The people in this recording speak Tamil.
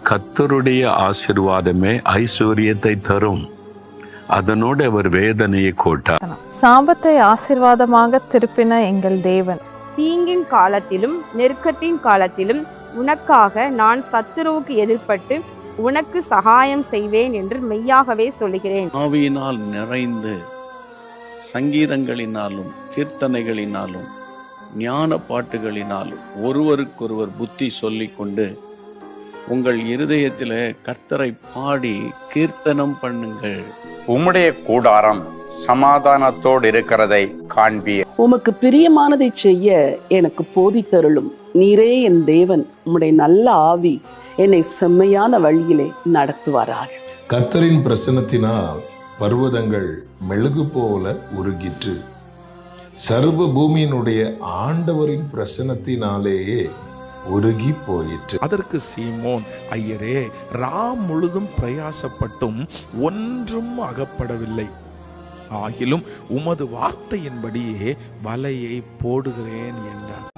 கர்த்தருடைய ஆசீர்வாதமே ஐஸ்வர்யத்தை தரும். அதனோடு அவர் வேதனையை கூட்டார். சாபத்தை ஆசீர்வாதமாக திருப்பின எங்கள் தேவன். தீங்கின் காலத்திலும் நெருக்கத்தின் காலத்திலும் உனக்காக நான் சத்துருவுக்கு எதிர்ப்பட்டு உனக்கு சகாயம் செய்வேன் என்று மெய்யாகவே சொல்லுகிறேன். ஆவியினால் நிறைந்து சங்கீதங்களினாலும் கீர்த்தனைகளினாலும் ஞான பாட்டுகளினாலும் ஒருவருக்கொருவர் புத்தி சொல்லிக்கொண்டு உங்கள் இருதயத்திலே கர்த்தரை பாடி கீர்த்தனம் பண்ணுங்கள். உம்முடைய கூடாரம் சமாதானத்தோடு இருக்கிறதை காண்பீர். உமக்கு பிரியமானதை செய்ய எனக்கு போதித்தருளும். நீரே என் தேவன். உம்முடைய நல்ல ஆவி என்னை செம்மையான வழியிலே நடத்துவாராக. கர்த்தரின் பிரசன்னத்தினால் பர்வதங்கள் மெழுகு போல உருகிற்று. சர்வ பூமியினுடைய ஆண்டவரின் பிரசன்னத்தினாலேயே உருகி போயிற்று. அதற்கு சீமோன், ஐயரே, ராம் முழுதும் பிரயாசப்பட்டும் ஒன்றும் அகப்படவில்லை. ஆகிலும் உமது வார்த்தையின்படியே வலையை போடுகிறேன் என்றார்.